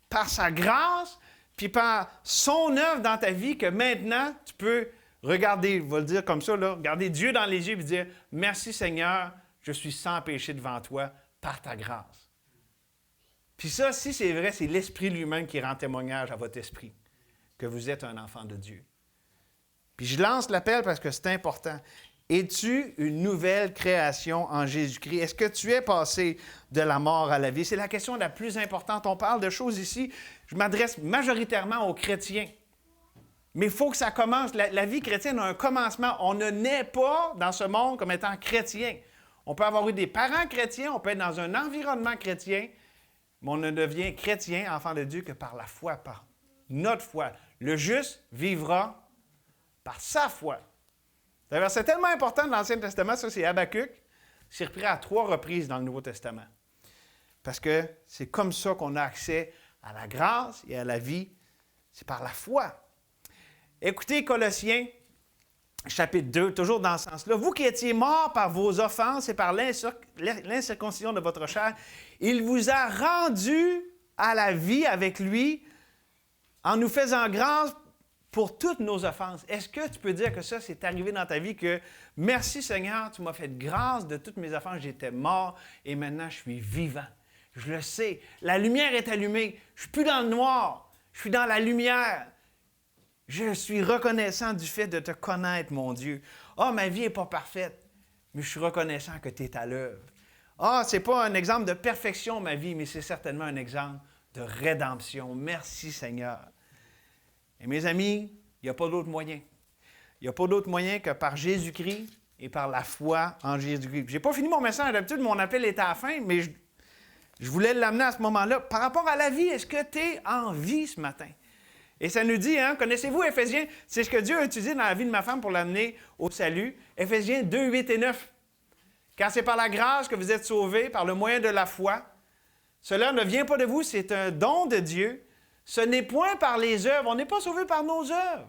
par sa grâce, puis par son œuvre dans ta vie, que maintenant, tu peux regarder, je vais le dire comme ça, là, regarder Dieu dans les yeux et dire « Merci Seigneur, je suis sans péché devant toi par ta grâce. » Puis ça, si c'est vrai, c'est l'Esprit lui-même qui rend témoignage à votre esprit que vous êtes un enfant de Dieu. Puis je lance l'appel parce que c'est important. Es-tu une nouvelle création en Jésus-Christ? Est-ce que tu es passé de la mort à la vie? C'est la question la plus importante. On parle de choses ici, je m'adresse majoritairement aux chrétiens. Mais il faut que ça commence. La vie chrétienne a un commencement. On ne naît pas dans ce monde comme étant chrétien. On peut avoir eu des parents chrétiens, on peut être dans un environnement chrétien, mais on ne devient chrétien, enfant de Dieu, que par la foi, par notre foi. Le juste vivra par sa foi. C'est un verset tellement important dans l'Ancien Testament, ça c'est Habakkuk, c'est repris à 3 reprises dans le Nouveau Testament. Parce que c'est comme ça qu'on a accès à la grâce et à la vie, c'est par la foi. Écoutez Colossiens, chapitre 2, toujours dans ce sens-là. « Vous qui étiez morts par vos offenses et par l'incirconcision de votre chair, il vous a rendus à la vie avec lui en nous faisant grâce pour toutes nos offenses. » Est-ce que tu peux dire que ça, c'est arrivé dans ta vie, que « Merci Seigneur, tu m'as fait grâce de toutes mes offenses, j'étais mort et maintenant je suis vivant. Je le sais, la lumière est allumée, je ne suis plus dans le noir, je suis dans la lumière. Je suis reconnaissant du fait de te connaître, mon Dieu. Ah, ma vie n'est pas parfaite, mais je suis reconnaissant que tu es à l'œuvre. Ah, ce n'est pas un exemple de perfection, ma vie, mais c'est certainement un exemple de rédemption. Merci Seigneur. » Et mes amis, il n'y a pas d'autre moyen. Il n'y a pas d'autre moyen que par Jésus-Christ et par la foi en Jésus-Christ. Je n'ai pas fini mon message. D'habitude, mon appel est à la fin, mais je voulais l'amener à ce moment-là. Par rapport à la vie, est-ce que tu es en vie ce matin? Et ça nous dit, connaissez-vous Éphésiens? C'est ce que Dieu a utilisé dans la vie de ma femme pour l'amener au salut. Éphésiens 2, 8 et 9. « Car c'est par la grâce que vous êtes sauvés, par le moyen de la foi. Cela ne vient pas de vous, c'est un don de Dieu. Ce n'est point par les œuvres. » On n'est pas sauvés par nos œuvres.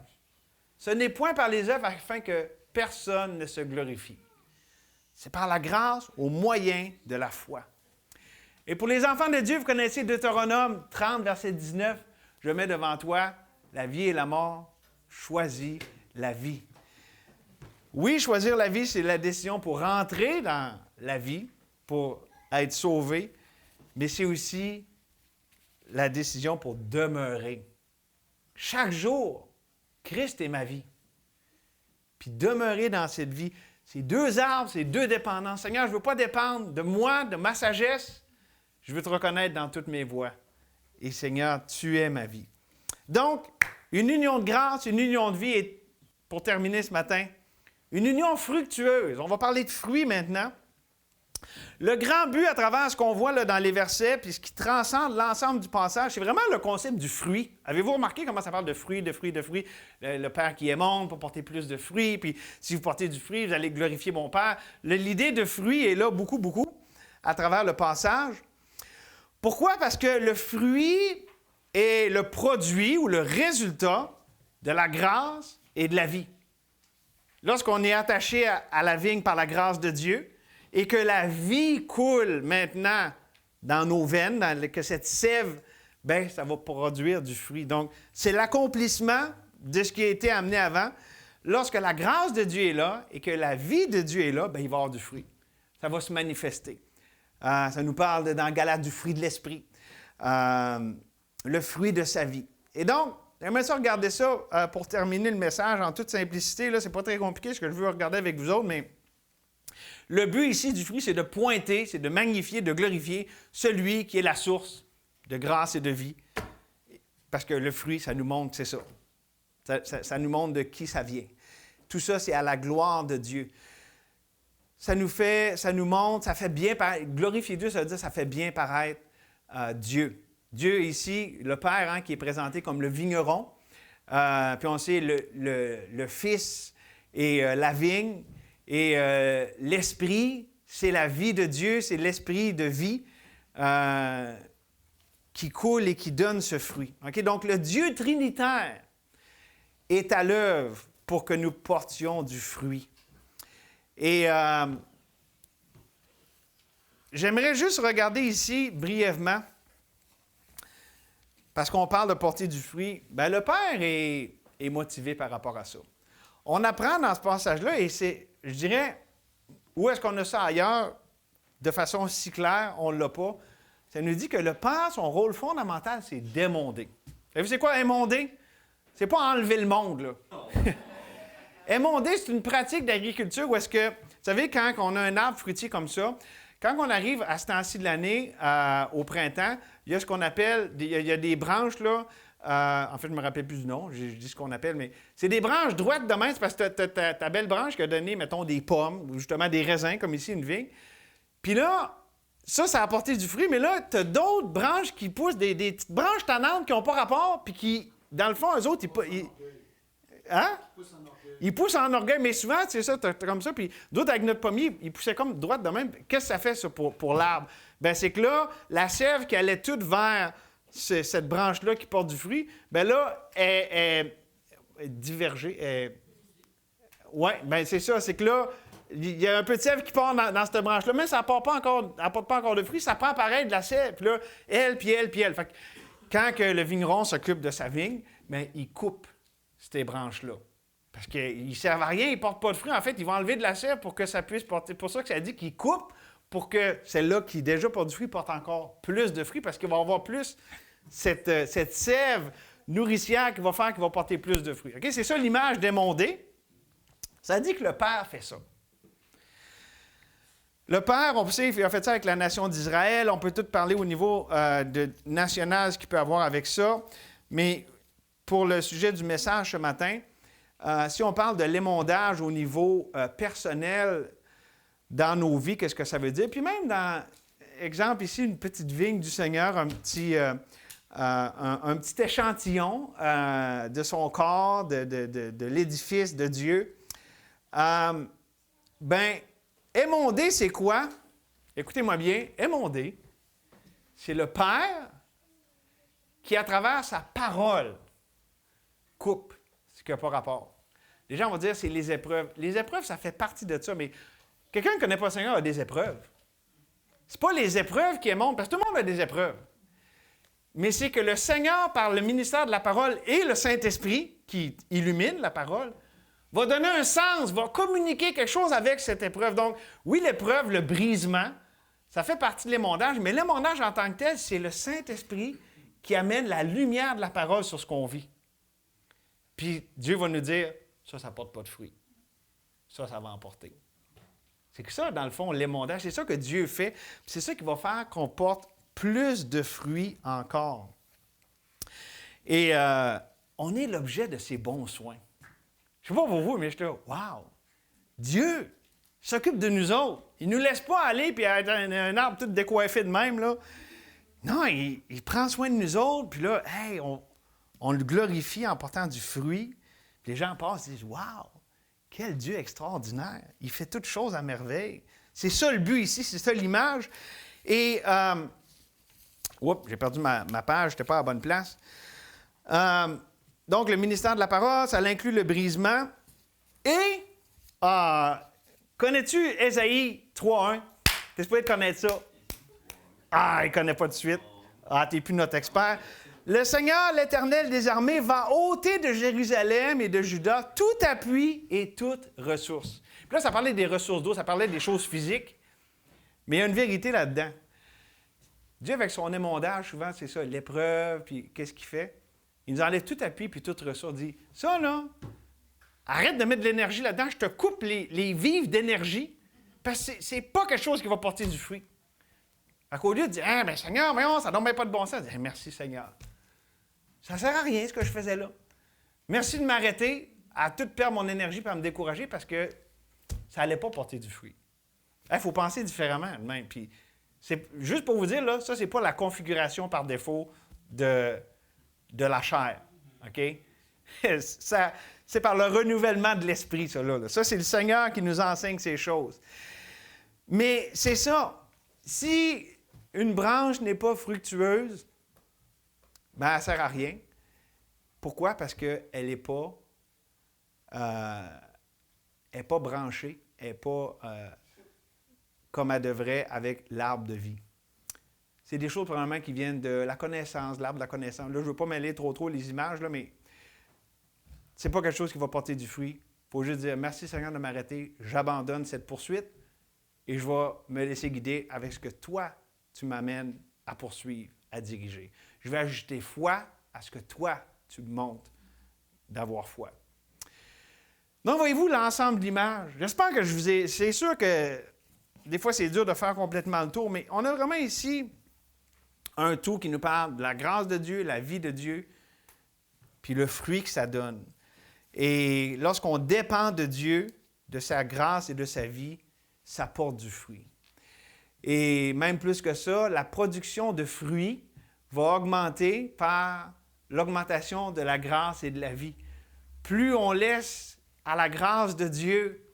Ce n'est point par les œuvres afin que personne ne se glorifie. C'est par la grâce, au moyen de la foi. Et pour les enfants de Dieu, vous connaissez Deutéronome 30, verset 19. « Je mets devant toi la vie et la mort. Choisis la vie. » Oui, choisir la vie, c'est la décision pour rentrer dans la vie, pour être sauvé, mais c'est aussi la décision pour demeurer. Chaque jour, Christ est ma vie. Puis demeurer dans cette vie, c'est 2 arbres, c'est 2 dépendances. Seigneur, je ne veux pas dépendre de moi, de ma sagesse. Je veux te reconnaître dans toutes mes voies. Et Seigneur, tu es ma vie. Donc, une union de grâce, une union de vie, et pour terminer ce matin, une union fructueuse. On va parler de fruits maintenant. Le grand but à travers ce qu'on voit là, dans les versets, puis ce qui transcende l'ensemble du passage, c'est vraiment le concept du fruit. Avez-vous remarqué comment ça parle de fruits, de fruits, de fruits? Le Père qui émonde pour porter plus de fruits, puis si vous portez du fruit, vous allez glorifier mon Père. L'idée de fruit est là beaucoup, beaucoup à travers le passage. Pourquoi? Parce que le fruit est le produit ou le résultat de la grâce et de la vie. Lorsqu'on est attaché à la vigne par la grâce de Dieu, et que la vie coule maintenant dans nos veines, que cette sève, bien, ça va produire du fruit. Donc, c'est l'accomplissement de ce qui a été amené avant. Lorsque la grâce de Dieu est là et que la vie de Dieu est là, bien, il va y avoir du fruit. Ça va se manifester. Ça nous parle dans Galates du fruit de l'esprit, le fruit de sa vie. Et donc, j'aimerais ça regarder ça pour terminer le message en toute simplicité. Là, c'est pas très compliqué ce que je veux regarder avec vous autres, mais le but ici du fruit, c'est de pointer, c'est de magnifier, de glorifier celui qui est la source de grâce et de vie. Parce que le fruit, ça nous montre, c'est ça. Ça nous montre de qui ça vient. Tout ça, c'est à la gloire de Dieu. Ça nous montre, ça fait bien paraître. Glorifier Dieu, ça veut dire ça fait bien paraître Dieu. Dieu ici, le Père, qui est présenté comme le vigneron. Puis on sait le Fils et la vigne. Et l'Esprit, c'est la vie de Dieu, c'est l'Esprit de vie qui coule et qui donne ce fruit. Okay? Donc, le Dieu trinitaire est à l'œuvre pour que nous portions du fruit. Et j'aimerais juste regarder ici brièvement, parce qu'on parle de porter du fruit. Bien, le Père est motivé par rapport à ça. On apprend dans ce passage-là, et c'est, je dirais, où est-ce qu'on a ça ailleurs, de façon si claire, on ne l'a pas. Ça nous dit que le Père, son rôle fondamental, c'est d'émonder. Vous savez quoi, émonder? C'est pas enlever le monde, là. Émonder, c'est une pratique d'agriculture où est-ce que, vous savez, quand on a un arbre fruitier comme ça, quand on arrive à ce temps-ci de l'année, au printemps, il y a ce qu'on appelle, il y a des branches, là. En fait, je ne me rappelle plus du nom, je dis ce qu'on appelle, mais c'est des branches droites de main, c'est parce que tu as ta belle branche qui a donné, mettons, des pommes, ou justement des raisins, comme ici, une vigne. Puis là, ça a apporté du fruit, mais là, tu as d'autres branches qui poussent, des petites branches tannantes qui n'ont pas rapport, puis qui, dans le fond, eux autres, ils poussent en orgueil, mais souvent, c'est ça, t'as comme ça, puis d'autres, avec notre pommier, ils poussaient comme droite de même. Qu'est-ce que ça fait, ça, pour l'arbre? Bien, c'est que là, la sève qui allait toute vers cette branche-là qui porte du fruit, bien là, est divergée. Oui, bien c'est ça, c'est que là, il y a un peu de sève qui part dans cette branche-là, mais ça n'apporte pas encore de fruits, ça prend pareil de la sève, puis là, elle. Fait que quand que le vigneron s'occupe de sa vigne, bien, il coupe ces branches-là. Parce qu'ils ne servent à rien, ils ne portent pas de fruits. En fait, ils vont enlever de la sève pour que ça puisse porter. C'est pour ça que ça dit qu'ils coupent pour que celle-là qui déjà porte du fruit porte encore plus de fruits, parce qu'il va y avoir plus cette sève nourricière qui va faire qu'il va porter plus de fruits. Okay? C'est ça l'image d'émonder. Ça dit que le Père fait ça. Le Père, on sait, il a fait ça avec la nation d'Israël. On peut tout parler au niveau national, ce qu'il peut avoir avec ça. Mais pour le sujet du message ce matin, si on parle de l'émondage au niveau personnel dans nos vies, qu'est-ce que ça veut dire? Puis même dans, exemple ici, une petite vigne du Seigneur, un petit échantillon de son corps, de l'édifice de Dieu. Émonder, c'est quoi? Écoutez-moi bien, émonder, c'est le Père qui, à travers sa parole, coupe ce qui n'a pas rapport. Les gens vont dire c'est les épreuves. Les épreuves, ça fait partie de ça, mais quelqu'un qui ne connaît pas le Seigneur a des épreuves. Ce n'est pas les épreuves qui émontent, parce que tout le monde a des épreuves. Mais c'est que le Seigneur, par le ministère de la parole et le Saint-Esprit, qui illumine la parole, va donner un sens, va communiquer quelque chose avec cette épreuve. Donc, oui, l'épreuve, le brisement, ça fait partie de l'émondage, mais l'émondage en tant que tel, c'est le Saint-Esprit qui amène la lumière de la parole sur ce qu'on vit. Puis Dieu va nous dire, ça ne porte pas de fruits. Ça va en porter. C'est que ça, dans le fond, l'émondage, c'est ça que Dieu fait. C'est ça qui va faire qu'on porte plus de fruits encore. Et on est l'objet de ses bons soins. Je ne sais pas pour vous, mais je suis là, wow! Dieu s'occupe de nous autres. Il ne nous laisse pas aller puis être un arbre tout décoiffé de même, là. Non, il prend soin de nous autres, puis là, hey, on le glorifie en portant du fruit. Puis les gens passent et disent « Wow! Quel Dieu extraordinaire! Il fait toutes choses à merveille. » C'est ça le but ici, c'est ça l'image. Et, oups, j'ai perdu ma page, je n'étais pas à la bonne place. Donc, le ministère de la parole, ça inclut le brisement. Et, connais-tu Ésaïe 3.1? Tu es supposé connaître ça. Ah, il ne connaît pas tout de suite. Ah, tu n'es plus notre expert. Le Seigneur, l'Éternel des armées, va ôter de Jérusalem et de Juda tout appui et toute ressource. Puis là, ça parlait des ressources d'eau, ça parlait des choses physiques. Mais il y a une vérité là-dedans. Dieu, avec son émondage, souvent, c'est ça, l'épreuve, puis qu'est-ce qu'il fait? Il nous enlève tout appui puis toute ressource. Il dit, ça, là, arrête de mettre de l'énergie là-dedans, je te coupe les vives d'énergie, parce que c'est pas quelque chose qui va porter du fruit. Au lieu de dire, ah, bien, Seigneur, voyons, ça ne donne même pas de bon sens. Dit, merci, Seigneur. Ça ne sert à rien, ce que je faisais là. Merci de m'arrêter à tout perdre mon énergie et à me décourager parce que ça n'allait pas porter du fruit. Il faut penser différemment, même. Puis, c'est juste pour vous dire, là, ça, c'est pas la configuration par défaut de la chair. OK? C'est par le renouvellement de l'esprit, ça, là. Ça, c'est le Seigneur qui nous enseigne ces choses. Mais c'est ça. Si une branche n'est pas fructueuse, bien, elle ne sert à rien. Pourquoi? Parce qu'elle n'est pas, branchée, elle n'est pas comme elle devrait avec l'arbre de vie. C'est des choses probablement qui viennent de la connaissance, de l'arbre de la connaissance. Là, je ne veux pas mêler trop les images, là, mais c'est pas quelque chose qui va porter du fruit. Il faut juste dire, merci Seigneur de m'arrêter, j'abandonne cette poursuite et je vais me laisser guider avec ce que toi, tu m'amènes à poursuivre, à diriger. Je vais ajouter foi à ce que toi, tu me montres d'avoir foi. Donc, voyez-vous l'ensemble de l'image. J'espère que je vous ai... C'est sûr que des fois, c'est dur de faire complètement le tour, mais on a vraiment ici un tout qui nous parle de la grâce de Dieu, la vie de Dieu, puis le fruit que ça donne. Et lorsqu'on dépend de Dieu, de sa grâce et de sa vie, ça porte du fruit. Et même plus que ça, la production de fruits va augmenter par l'augmentation de la grâce et de la vie. Plus on laisse à la grâce de Dieu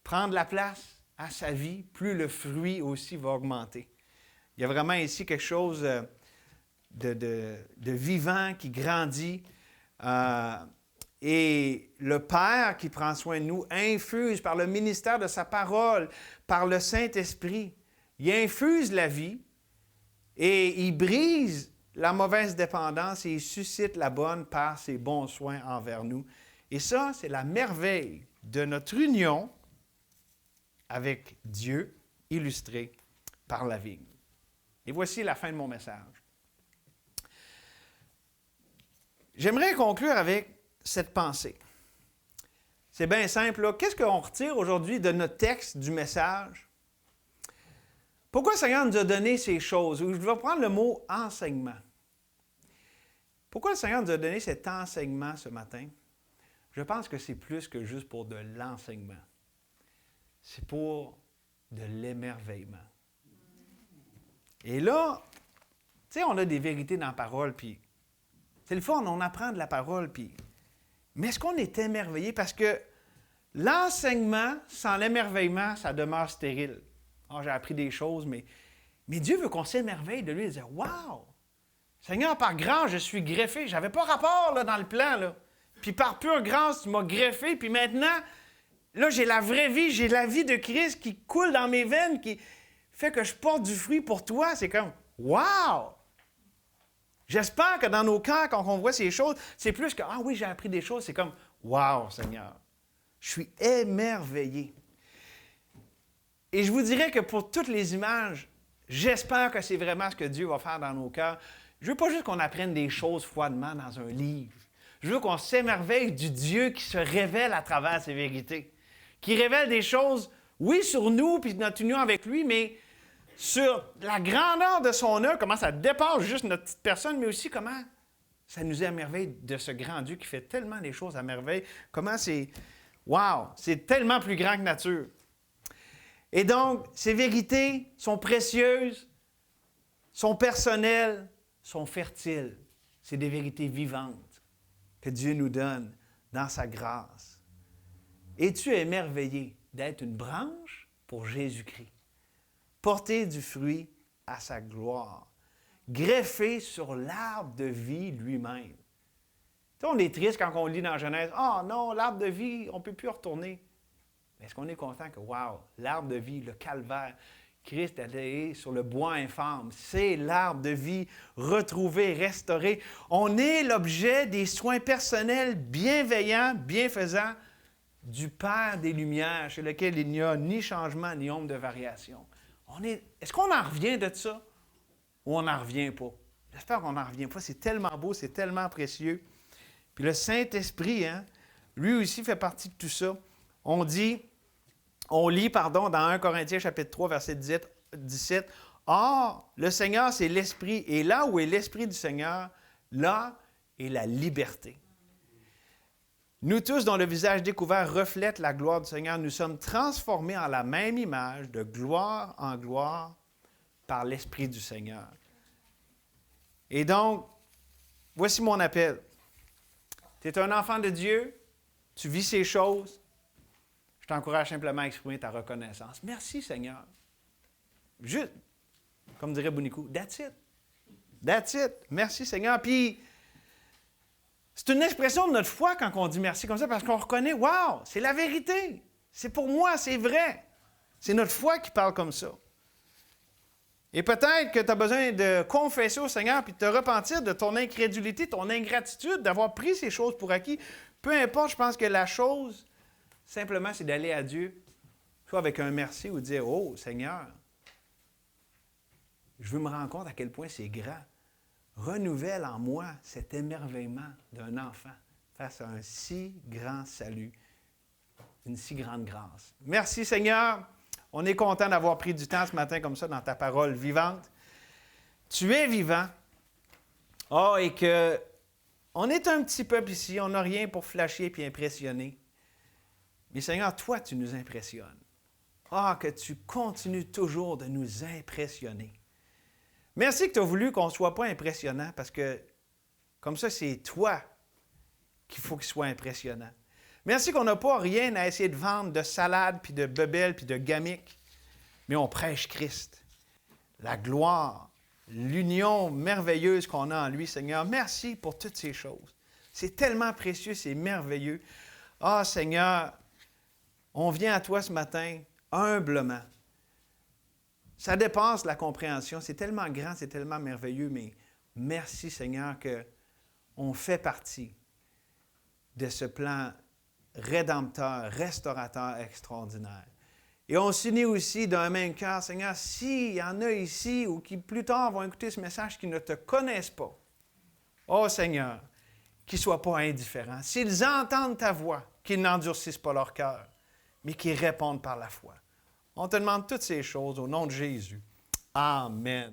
prendre la place à sa vie, plus le fruit aussi va augmenter. Il y a vraiment ici quelque chose de vivant qui grandit. Et le Père qui prend soin de nous infuse par le ministère de sa parole, par le Saint-Esprit. Il infuse la vie et il brise la mauvaise dépendance et il suscite la bonne par ses bons soins envers nous. Et ça, c'est la merveille de notre union avec Dieu, illustrée par la vigne. Et voici la fin de mon message. J'aimerais conclure avec cette pensée. C'est bien simple, là. Qu'est-ce qu'on retire aujourd'hui de notre texte, du message? Pourquoi le Seigneur nous a donné ces choses? Je vais prendre le mot « enseignement ». Pourquoi le Seigneur nous a donné cet enseignement ce matin? Je pense que c'est plus que juste pour de l'enseignement. C'est pour de l'émerveillement. Et là, tu sais, on a des vérités dans la parole, puis c'est le fun, on apprend de la parole, puis... Mais est-ce qu'on est émerveillé? Parce que l'enseignement, sans l'émerveillement, ça demeure stérile. Oh, j'ai appris des choses, mais Dieu veut qu'on s'émerveille de lui et dire « Wow! Seigneur, par grâce, je suis greffé. Je n'avais pas rapport là, dans le plan. Là. Puis par pure grâce, tu m'as greffé. Puis maintenant, là, j'ai la vraie vie. J'ai la vie de Christ qui coule dans mes veines, qui fait que je porte du fruit pour toi. » C'est comme « Wow! » J'espère que dans nos cœurs, quand on voit ces choses, c'est plus que « Ah oui, j'ai appris des choses. » C'est comme « Wow, Seigneur! » Je suis émerveillé. Et je vous dirais que pour toutes les images, j'espère que c'est vraiment ce que Dieu va faire dans nos cœurs. Je ne veux pas juste qu'on apprenne des choses froidement dans un livre. Je veux qu'on s'émerveille du Dieu qui se révèle à travers ces vérités, qui révèle des choses, oui, sur nous, puis notre union avec lui, mais sur la grandeur de son œuvre, comment ça dépasse juste notre petite personne, mais aussi comment ça nous émerveille de ce grand Dieu qui fait tellement des choses à merveille, comment c'est... Wow! C'est tellement plus grand que nature. Et donc, ces vérités sont précieuses, sont personnelles, sont fertiles. C'est des vérités vivantes que Dieu nous donne dans sa grâce. Es-tu émerveillé d'être une branche pour Jésus-Christ? Porter du fruit à sa gloire, greffé sur l'arbre de vie lui-même. Tu sais, on est triste quand on lit dans Genèse, « Ah non, l'arbre de vie, on ne peut plus y retourner. » Est-ce qu'on est content que, wow, l'arbre de vie, le calvaire, Christ est sur le bois infâme, c'est l'arbre de vie retrouvé, restauré. On est l'objet des soins personnels bienveillants, bienfaisants du Père des Lumières, chez lequel il n'y a ni changement ni ombre de variation. Est-ce qu'on en revient de ça ou on n'en revient pas? J'espère qu'on n'en revient pas. C'est tellement beau, c'est tellement précieux. Puis le Saint-Esprit, lui aussi fait partie de tout ça. On lit, dans 1 Corinthiens chapitre 3, verset 17, « Or, le Seigneur, c'est l'Esprit, et là où est l'Esprit du Seigneur, là est la liberté. » Nous tous, dont le visage découvert reflète la gloire du Seigneur, nous sommes transformés en la même image, de gloire en gloire, par l'Esprit du Seigneur. Et donc, voici mon appel. Tu es un enfant de Dieu, tu vis ces choses, je t'encourage simplement à exprimer ta reconnaissance. Merci, Seigneur. Juste, comme dirait Bonico, that's it. That's it. Merci, Seigneur. Puis, c'est une expression de notre foi quand on dit merci comme ça, parce qu'on reconnaît, wow, c'est la vérité. C'est pour moi, c'est vrai. C'est notre foi qui parle comme ça. Et peut-être que tu as besoin de confesser au Seigneur puis de te repentir de ton incrédulité, ton ingratitude, d'avoir pris ces choses pour acquis. Peu importe, je pense que la chose, simplement, c'est d'aller à Dieu, soit avec un merci ou dire, oh, Seigneur, je veux me rendre compte à quel point c'est grand. Renouvelle en moi cet émerveillement d'un enfant face à un si grand salut, une si grande grâce. Merci Seigneur, on est content d'avoir pris du temps ce matin comme ça dans ta parole vivante. Tu es vivant. Oh, et que on est un petit peuple ici, on n'a rien pour flasher et impressionner. Mais Seigneur, toi, tu nous impressionnes. Ah, que tu continues toujours de nous impressionner. Merci que tu as voulu qu'on ne soit pas impressionnant, parce que comme ça, c'est toi qu'il faut qu'il soit impressionnant. Merci qu'on n'a pas rien à essayer de vendre de salade, puis de bebelles, puis de gamiques, mais on prêche Christ. La gloire, l'union merveilleuse qu'on a en lui, Seigneur. Merci pour toutes ces choses. C'est tellement précieux, c'est merveilleux. Ah, Seigneur, on vient à toi ce matin humblement. Ça dépasse la compréhension. C'est tellement grand, c'est tellement merveilleux, mais merci Seigneur qu'on fait partie de ce plan rédempteur, restaurateur extraordinaire. Et on s'unit aussi d'un même cœur, Seigneur, s'il y en a ici ou qui plus tard vont écouter ce message qui ne te connaissent pas, oh Seigneur, qu'ils ne soient pas indifférents. S'ils entendent ta voix, qu'ils n'endurcissent pas leur cœur, mais qu'ils répondent par la foi. On te demande toutes ces choses au nom de Jésus. Amen.